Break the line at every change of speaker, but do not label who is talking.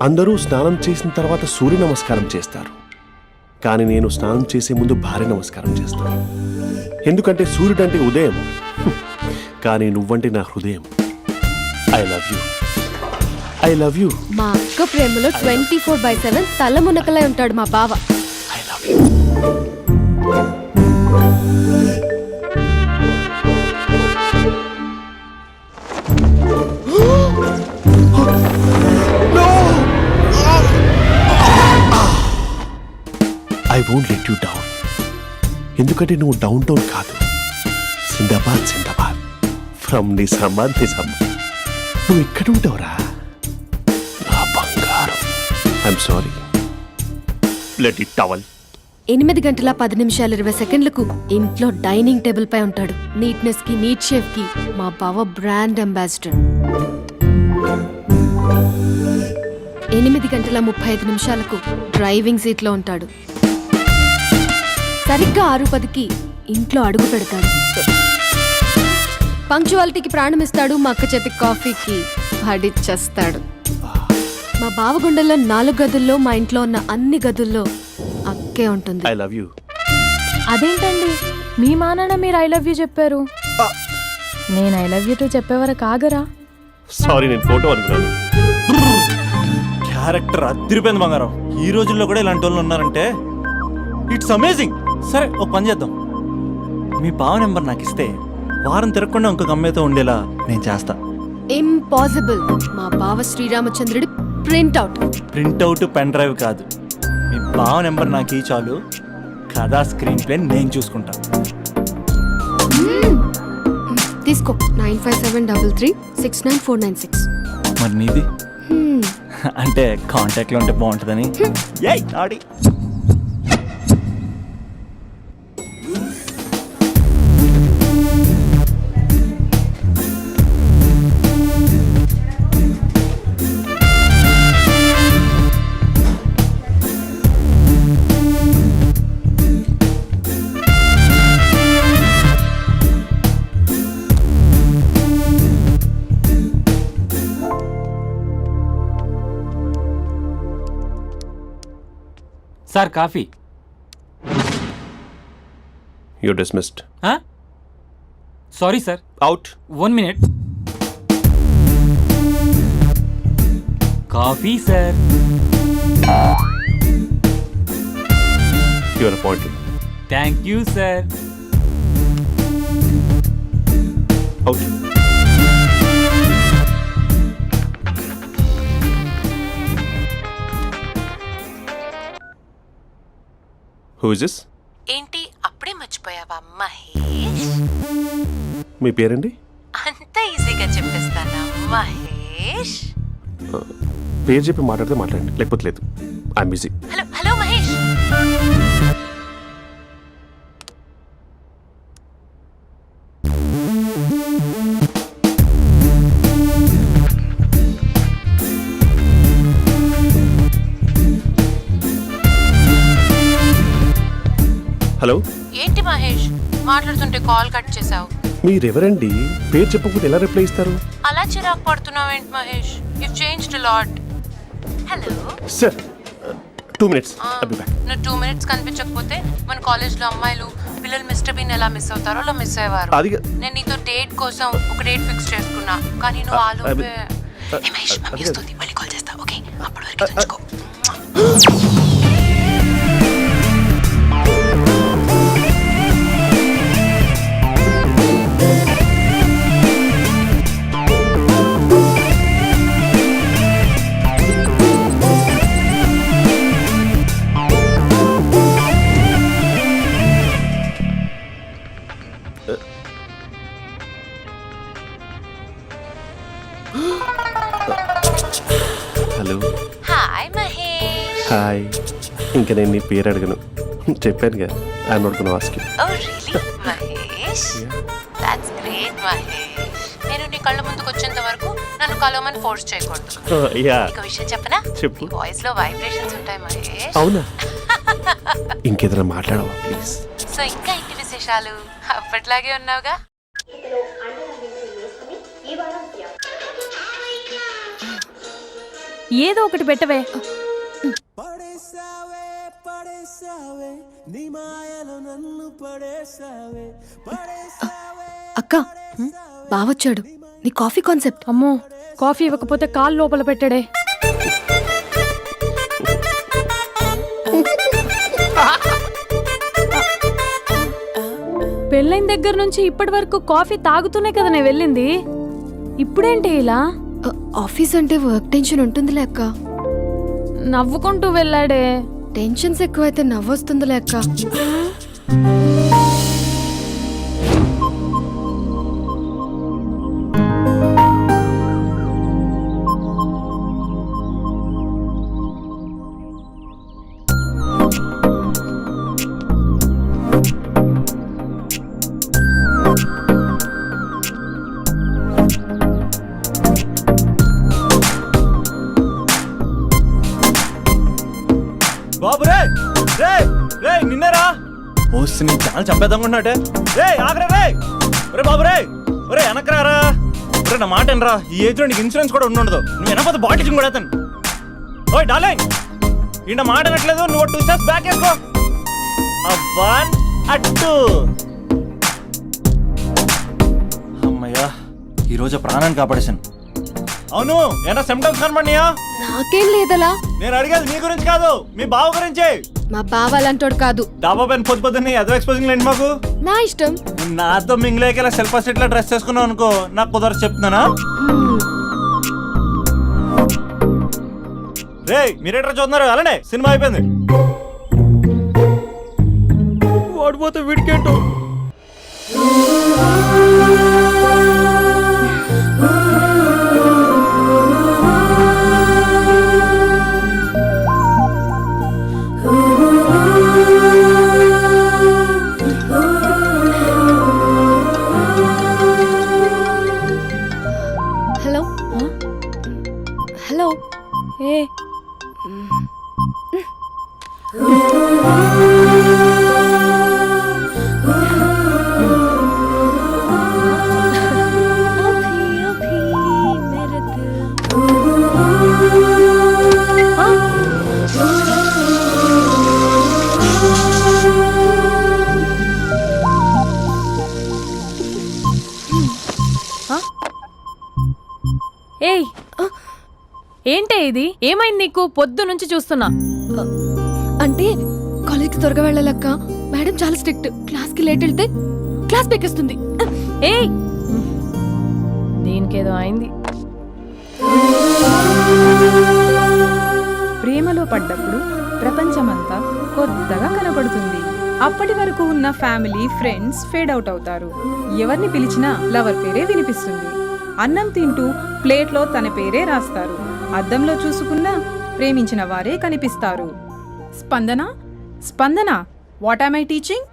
అందరూ స్నానం చేసిన తర్వాత సూర్య నమస్కారం చేస్తారు, కానీ నేను స్నానం చేసే ముందు భార్య నమస్కారం చేస్తాను. ఎందుకంటే సూర్యుడు అంటే ఉదయం, కానీ నువ్వంటే నా హృదయం. I love you, I love you.
మా అక్క ప్రేమలో 24/7 తల మునకలై ఉంటాడు మా బావ.
I love you. I won't let you down. ఎందుకంటే నువ్వు డౌన్ టౌన్ కాదు, జిందాబాద్ జిందాబాద్ ఫ్రమ్ నిజామాబాద్ నిజామాబాద్. నువ్వు ఇక్కడ ఉంటావురా నా బంగారం. I'm sorry, let it towel.
8 గంటల 10 నిమిషాలు 20 సెకండ్లకు ఇంట్లో డైనింగ్ టేబుల్ పై ఉంటాడు. నీట్నెస్ కి, నీట్ షేఫ్ కి మా బావ బ్రాండ్ అంబాసిడర్. 8 గంటల 35 నిమిషాలకు డ్రైవింగ్ సీట్ లో ఉంటాడు. సరిగ్గా 6:10కి ఇంట్లో అడుగు పెడతాడు. పంక్చువాలిటీకి ప్రాణం ఇస్తాడు. మా అక్క చేతి కాఫీకి పడిచ్చేస్తాడు. మా బావ గుండెల్లో 4 గదుల్లో, మా ఇంట్లో ఉన్న అన్ని గదుల్లో అక్కే ఉంటుంది.
I love you.
అదేంటండి మీ మానాన్న మీరు ఐ లవ్ యూ చెప్పారు, నేను ఐ లవ్ యూ టు చెప్పేవరకు ఆగరా?
సారీ, నేను ఫోటో అనుకున్నాను.
క్యారెక్టర్ అదిరిపోయింది బంగారం. ఈ రోజుల్లో కూడా ఇలాంటి వాళ్ళు ఉన్నారంటే ఇట్స్ అమేజింగ్. సరే ఒక పని చేద్దాం, మీ బావ నెంబర్ నాకు ఇస్తే వారం తిరగకుండా ఇంకొక అమ్మాయితో ఉండేలా నేను చేస్తా.
ఇంపాసిబుల్. మా బావ శ్రీరామచంద్రుడి ప్రింట్అవుట్.
ప్రింట్అవుట్ పెన్ డ్రైవ్ కాదు, మీ బావ నెంబర్ నాకు ఈ చాలు. కథా స్క్రీన్ ప్లే నేను చూసుకుంటా.
తీసుకో. 9573369496.
మరి నీది అంటే కాంటాక్ట్లో ఉంటే బాగుంటుందని. ఏయ్ ఆడి
sir coffee.
You dismissed.
Sorry sir.
Out.
1 minute. Coffee sir.
You are appointed.
Thank you sir.
Out. Who is this?
ఏంటి అప్పుడే మర్చిపోయావా మహేష్?
మీ పేరండి?
అంత ఈజీగా చెప్పేస్తానా మహేష్?
పేరు చెప్పి మాట్లాడితే మాట్లాడండి, లేకపోతే లేదు. I'm busy.
Hello hello Mahesh.
Hello.
ఏంటి మహేష్ మాట్లాడుతుంటే కాల్ కట్ చేసావు?
మీరెవరండి? పేరు చెప్పకపోతే ఎలా రిప్లై ఇస్తారు?
అలా చిరాకు పడుతున్నావు ఏంటి Mahesh? You changed a lot. Hello
sir, 2 minutes. I'll be back.
నువ్వు 2 minutes కనిపించకపోతే మన కాలేజ్లో అమ్మాయిలు పిల్లలు మిస్టర్ బీన్ ఎలా మిస్ అవుతారో అలా మిస్ అయ్యేవారు.
అది
నేను నీతో డేట్ కోసం ఒక డేట్ ఫిక్స్ చేసుకున్నా, కానీ నువ్వు ఆలోపే. మహేష్ మమ్మీ వస్తుంది, మళ్ళీ కాల్ చేస్తా. ఓకే, అప్పటి వరకు ఉంచుకో.
హలో.
హాయ్ మహేష్.
హాయ్. ఇంకా నేను నీ పేరు అడగను, చెప్పానుగా. I'm not gonna ask you.
Oh really Mahesh? That's great Mahesh. నేను నీ కళ్ళ ముందుకు వచ్చేంత వరకు నన్ను కలవమని ఫోర్స్ చేయకూడదు.
యా.
ఒక విషయం చెప్పనా?
చెప్పు.
నీ వాయిస్ లో వైబ్రేషన్స్ ఉంటాయి మహేష్.
అవునా? ఇంకేదైనా మాట్లాడవా ప్లీజ్?
సో ఇంకా ఇంటి విశేషాలు అప్పట్లాగే ఉన్నావుగా?
ఏదో ఒకటి పెట్టవే.
అక్క బావొచ్చాడు. నీ కాఫీ కాన్సెప్ట్.
అమ్మో, కాఫీ ఇవ్వకపోతే కాలు లోపల పెట్టడే. పెళ్ళైన దగ్గర నుంచి ఇప్పటి వరకు కాఫీ తాగుతూనే కదా నేను వెళ్ళింది. ఇప్పుడేంటి ఇలా?
ఆఫీస్ అంటే వర్క్ టెన్షన్ ఉంటుందిలే అక్క.
నవ్వుకుంటూ వెళ్ళాడే.
టెన్షన్స్ ఎక్కువైతే నవ్వొస్తుందిలే అక్క.
బాబు రే రే రే నిన్నేరా వస్తే నేను చాలా చంపేద్దామనుకున్నాటే. రే ఆగరా రే. ఒరే బాబు రే, ఒరే వెనకరారా. ఒరే నా మాట వినరా, ఈ ఏజ్ లో నీకు ఇన్సూరెన్స్ కూడా ఉండదు. నువ్వు వెనకపోతే బాటిల్ కూడా అతను. ఓయ్ డార్లింగ్, ఈ నా మాట వినట్లేదు. నువ్వు 2 స్టెప్స్ బ్యాక్ వేసుకో. 1 2. అమ్మయ్యా, ఈరోజు ప్రాణాన్ని కాపాడేశాను. అవును, ఏనా సిమ్టమ్స్ కనబడినాయా?
నాకేం లేదలా.
నేను అడిగేది మీ గురించి కాదు, మీ బావ గురించి.
మా బావ అలాంటోడు కాదు.
డాబా పైన పొద్దు పొద్దున్నే ఎదో ఎక్స్పోజింగ్ లేండి మాకు.
నా ఇష్టం.
నాతో మింగిలేక ఇలా సెల్ఫ్ అసెట్ లా డ్రెస్ చేసుకున్నావు అనుకో, నాకు కుదరదు చెప్తున్నానా. రే మీరేట్రా చూస్తున్నారు? అలానే సినిమా అయిపోయింది. ఓడిపోతే వీడికేంటో.
Hello hello.
ఏ ఏయ్, ఏంటే ఇది? ఏమైంది నీకు? పొద్దు నుంచి చూస్తున్నా.
అంటే కాలేజ్కి త్వరగా వెళ్ళాలక్క. మేడం చాలా స్ట్రిక్ట్. క్లాస్కి లేట్ వెళ్తే క్లాస్ పెక్కేస్తుంది.
ఏయ్, దీనికేదో అయింది.
ప్రేమలో పడ్డప్పుడు ప్రపంచమంతా కొత్తగా కనపడుతుంది. అప్పటి వరకు ఉన్న ఫ్యామిలీ ఫ్రెండ్స్ ఫేడ్ అవుట్ అవుతారు. ఎవరిని పిలిచినా లవర్ పేరే వినిపిస్తుంది. అన్నం తింటూ ప్లేట్లో తన పేరే రాస్తారు. అద్దంలో చూసుకున్నా ప్రేమించిన వారే కనిపిస్తారు. స్పందన, స్పందన, వాట్ ఆమ్ ఐ టీచింగ్?